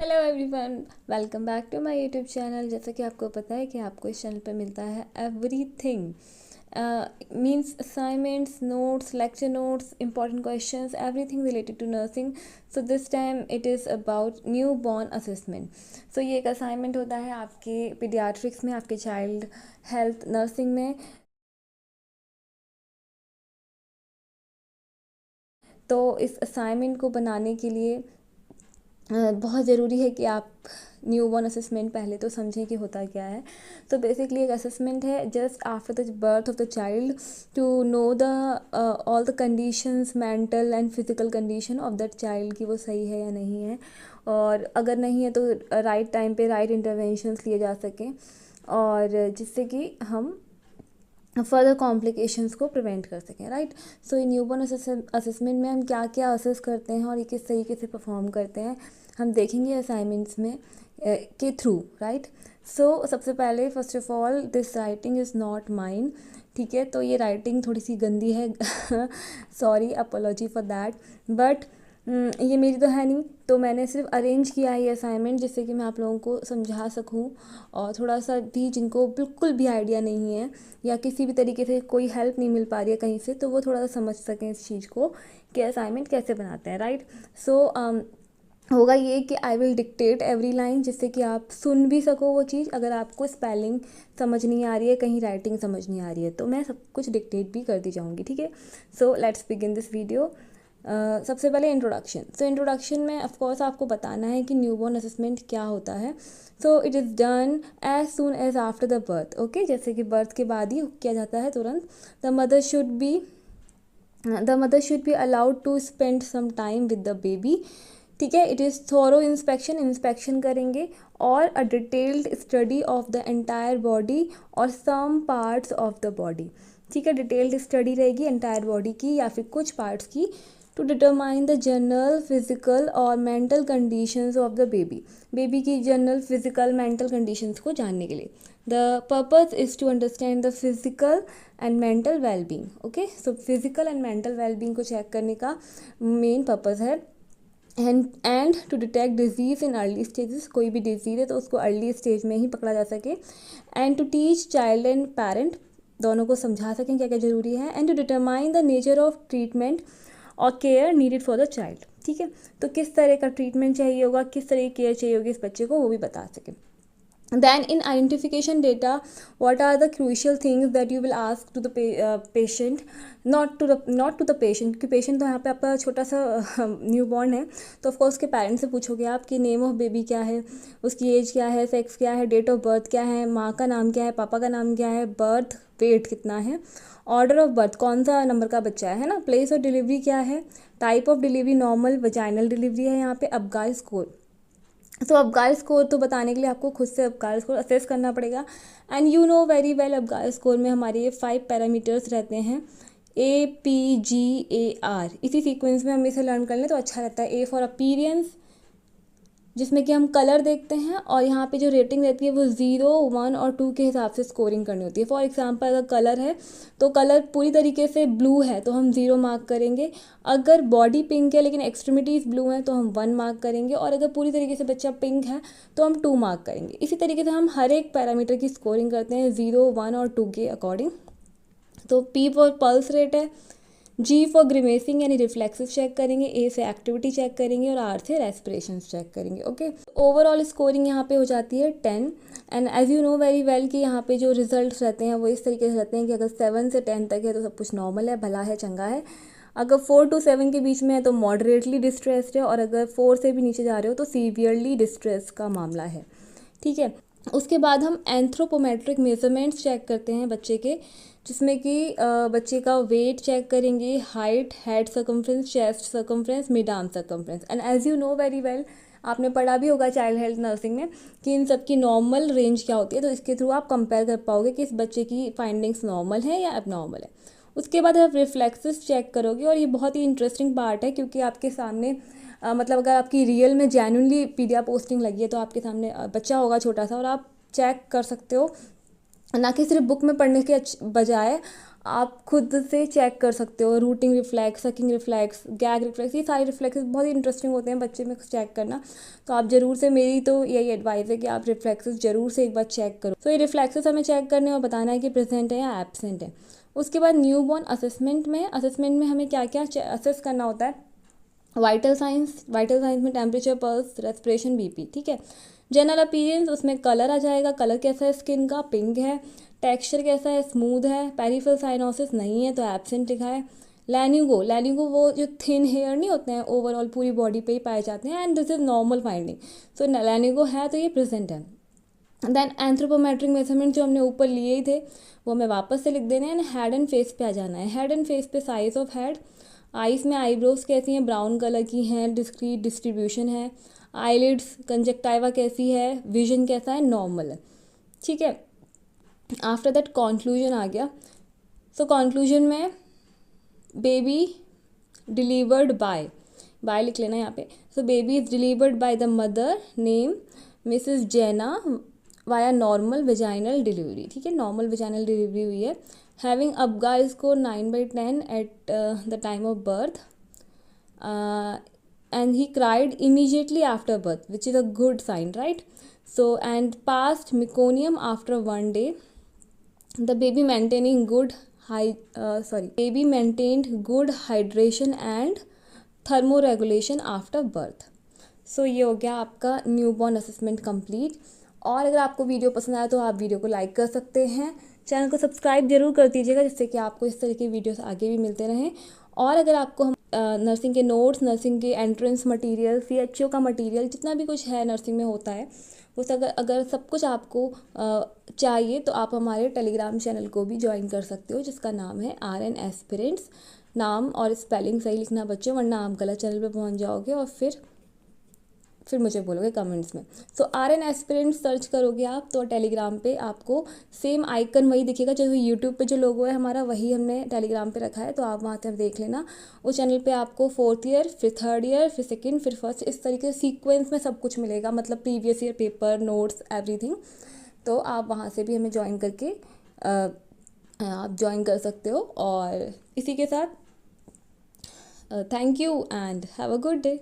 Hello everyone, welcome back to my YouTube channel. जैसा कि आपको पता है कि आपको इस चैनल पे मिलता है everything, means assignments, notes, lecture notes, important questions, everything related to nursing. So this time it is about newborn assessment. So ये एक असाइनमेंट होता है आपके पीडियाट्रिक्स में, आपके चाइल्ड हेल्थ नर्सिंग में। तो इस असाइनमेंट को बनाने के लिए बहुत ज़रूरी है कि आप न्यूबॉर्न असेसमेंट पहले तो समझें कि होता क्या है। तो बेसिकली एक असेसमेंट है just after the birth of the child to know the all the conditions, mental and physical condition of that child, कि वो सही है या नहीं है, और अगर नहीं है तो राइट टाइम पे राइट इंटरवेंशंस लिए जा सकें, और जिससे कि हम फर्दर कॉम्प्लिकेशंस को प्रिवेंट कर सकें, राइट। सो ये न्यूबॉर्न असेसमेंट में हम क्या क्या असेस करते हैं और ये किस तरीके से परफॉर्म करते हैं हम देखेंगे असाइनमेंट्स में के थ्रू, राइट। सो सबसे पहले first of all this writing is not mine, ठीक है। तो ये राइटिंग थोड़ी सी गंदी है sorry, apology for that, but ये मेरी तो है नहीं, तो मैंने सिर्फ अरेंज किया है ये असाइनमेंट जिससे कि मैं आप लोगों को समझा सकूं, और थोड़ा सा भी जिनको बिल्कुल भी आइडिया नहीं है या किसी भी तरीके से कोई हेल्प नहीं मिल पा रही है कहीं से, तो वो थोड़ा सा समझ सकें इस चीज़ को कि असाइनमेंट कैसे बनाते हैं, राइट। सो होगा ये कि I will dictate every line, जिससे कि आप सुन भी सको वो चीज़। अगर आपको स्पेलिंग समझ नहीं आ रही है, कहीं राइटिंग समझ नहीं आ रही है, तो मैं सब कुछ डिक्टेट भी कर दी जाऊँगी, ठीक है। So let's begin this video. सबसे पहले इंट्रोडक्शन। सो इंट्रोडक्शन में ऑफकोर्स आपको बताना है कि न्यूबॉर्न असेसमेंट क्या होता है। So it is done as soon as after the birth, okay. जैसे कि बर्थ के बाद ही किया जाता है तुरंत। The mother should be allowed to spend some time with the baby, ठीक है। इट इज़ थोरो इंस्पेक्शन करेंगे, और a detailed study of the entire body और some parts of the body, ठीक है। डिटेल्ड स्टडी रहेगी एंटायर बॉडी की या फिर कुछ पार्ट्स की, to determine the general physical और mental conditions of the baby की जनरल फिजिकल मेंटल कंडीशंस को जानने के लिए। The purpose is to understand the physical and mental wellbeing, okay. So physical and mental wellbeing को check करने का main purpose है। And to detect disease in early stages, कोई भी डिजीज़ है तो उसको अर्ली स्टेज में ही पकड़ा जा सके। And to teach child and parent, दोनों को समझा सकें क्या क्या ज़रूरी है। And to determine the nature of treatment और care needed for the child, ठीक है। तो किस तरह का ट्रीटमेंट चाहिए होगा, किस तरह की केयर चाहिए होगी इस बच्चे को, वो भी बता सकें। Then in identification data, what are the crucial things that you will ask to the patient, not to the patient, क्योंकि patient तो यहाँ पे आपका छोटा सा न्यूबॉर्न है, तो ऑफकोर्स के पेरेंट्स से पूछोगे आप कि नेम ऑफ बेबी क्या है, उसकी एज क्या है, सेक्स क्या है, डेट ऑफ बर्थ क्या है, माँ का नाम क्या है, पापा का नाम क्या है, बर्थ वेट कितना है, ऑर्डर ऑफ बर्थ कौन सा नंबर का बच्चा है ना, प्लेस ऑफ डिलीवरी क्या है, type of delivery normal vaginal delivery है यहाँ पे, अबगार स्कोर। तो अबगार स्कोर तो बताने के लिए आपको खुद से अबगार स्कोर असेस करना पड़ेगा। And you know very well Apgar score में हमारे ये 5 पैरामीटर्स रहते हैं, APGAR। इसी सीक्वेंस में हम इसे लर्न कर लें तो अच्छा रहता है। A फॉर अपीरियंस, जिसमें कि हम कलर देखते हैं, और यहाँ पे जो रेटिंग रहती है वो 0, 1 और 2 के हिसाब से स्कोरिंग करनी होती है। फॉर एग्जांपल अगर कलर है तो कलर पूरी तरीके से ब्लू है तो हम 0 मार्क करेंगे, अगर बॉडी पिंक है लेकिन एक्सट्रीमिटीज़ ब्लू हैं तो हम 1 मार्क करेंगे, और अगर पूरी तरीके से बच्चा पिंक है तो हम 2 मार्क करेंगे। इसी तरीके से हम हर एक पैरामीटर की स्कोरिंग करते हैं 0, 1 और 2 के अकॉर्डिंग। तो P फॉर पल्स रेट है, G फॉर ग्रिमेसिंग यानी रिफ्लेक्सेस चेक करेंगे, A से एक्टिविटी चेक करेंगे, और R से रेस्पिरेशन चेक करेंगे, ओके। ओवरऑल स्कोरिंग यहाँ पे हो जाती है 10। And as you know very well कि यहाँ पे जो रिजल्ट्स रहते हैं वो इस तरीके से रहते हैं कि अगर 7 से 10 तक है तो सब कुछ नॉर्मल है, भला है, चंगा है। अगर 4 to 7 के बीच में है तो मॉडरेटली डिस्ट्रेस्ड है, और अगर 4 से भी नीचे जा रहे हो तो सीवियरली डिस्ट्रेस का मामला है, ठीक है। उसके बाद हम एंथ्रोपोमेट्रिक मेजरमेंट्स चेक करते हैं बच्चे के, जिसमें कि बच्चे का वेट चेक करेंगे, height, head circumference, chest circumference, mid arm circumference. And as you know very well, आपने पढ़ा भी होगा चाइल्ड हेल्थ नर्सिंग में कि इन सब की नॉर्मल रेंज क्या होती है, तो इसके थ्रू आप कंपेयर कर पाओगे कि इस बच्चे की फाइंडिंग्स नॉर्मल है या एबनॉर्मल है। उसके बाद आप रिफ्लेक्सेस चेक करोगे, और ये बहुत ही इंटरेस्टिंग पार्ट है क्योंकि आपके सामने मतलब अगर आपकी रियल में जेन्युइनली पीडिया पोस्टिंग लगी है तो आपके सामने बच्चा होगा छोटा सा, और आप चेक कर सकते हो, ना कि सिर्फ बुक में पढ़ने के बजाय आप खुद से चेक कर सकते हो, routing reflex, sucking reflex, gag reflex, ये सारे रिफ्लेक्सेस बहुत ही इंटरेस्टिंग होते हैं बच्चे में चेक करना। तो आप ज़रूर से, मेरी तो यही एडवाइस है कि आप रिफ्लेक्सेस ज़रूर से एक बार चेक करो। तो ये रिफ्लेक्सेस हमें चेक करने और बताना है कि प्रेजेंट है या एब्सेंट है। उसके बाद न्यूबॉर्न असेसमेंट में हमें क्या क्या असेस करना होता है। वाइटल साइंस में टेम्परेचर, पल्स, रेस्पिरेशन, बीपी, ठीक है। जनरल अपीयरेंस, उसमें कलर आ जाएगा, कलर कैसा है स्किन का, पिंक है। टेक्सचर कैसा है, स्मूथ है। पेरिफेरल साइनोसिस नहीं है तो एब्सेंट लिखा है। लैन्यूगो वो जो थिन हेयर नहीं होते हैं, ओवरऑल पूरी बॉडी पे ही पाए जाते हैं, and this is normal finding. So lanugo है तो ये प्रेजेंट है। देन एंथ्रोपोमेट्रिक मेजरमेंट जो हमने ऊपर लिए ही थे वो हमें वापस से लिख देने हैं। हेड एंड फेस पे आ जाना है। हेड एंड फेस पे साइज ऑफ हेड, आईज में आईब्रोज कैसी हैं, ब्राउन कलर की हैं, डिस्क्रीट डिस्ट्रीब्यूशन है। आईलिड्स, कंजक्टाइवा कैसी है, विजन कैसा है, नॉर्मल है, ठीक है। आफ्टर दैट कॉन्क्लूजन आ गया। सो कॉन्क्लूजन में बेबी डिलीवर्ड बाय लिख लेना यहाँ पे। So baby is delivered by the mother name Mrs जैना वाया नॉर्मल वेजाइनल डिलीवरी, ठीक है, नॉर्मल वेजाइनल डिलीवरी हुई है। Having Apgar score 9/10 at the time of birth, and he cried immediately after birth, which is a good sign, right? So, and passed meconium after 1 day. The baby baby maintained good hydration and thermoregulation after birth. सो ये हो गया आपका newborn assessment complete. और अगर आपको video पसंद आया तो आप वीडियो को लाइक कर सकते हैं, चैनल को सब्सक्राइब जरूर कर दीजिएगा, जिससे कि आपको इस तरह की वीडियोस आगे भी मिलते रहें। और अगर आपको हम नर्सिंग के नोट्स, नर्सिंग के एंट्रेंस मटेरियल, CHO का मटेरियल, जितना भी कुछ है नर्सिंग में होता है, वो अगर सब कुछ आपको चाहिए तो आप हमारे टेलीग्राम चैनल को भी ज्वाइन कर सकते हो, जिसका नाम है RN एस्पिरेंट्स। नाम और स्पेलिंग सही लिखना बच्चों, वरना आप गलत चैनल पे पहुंच जाओगे और फिर मुझे बोलोगे कमेंट्स में। सो RN एस्पिरेंट सर्च करोगे आप तो टेलीग्राम पे आपको सेम आइकन वही दिखेगा जो यूट्यूब पे जो लोगो है हमारा, वही हमने टेलीग्राम पे रखा है, तो आप वहाँ से देख लेना। उस चैनल पे आपको 4th ईयर, फिर 3rd ईयर, फिर 2nd, फिर 1st, इस तरीके से सीक्वेंस में सब कुछ मिलेगा, मतलब previous year paper, notes, everything. तो आप वहाँ से भी हमें ज्वाइन करके आप ज्वाइन कर सकते हो। और इसी के साथ thank you and have a good day.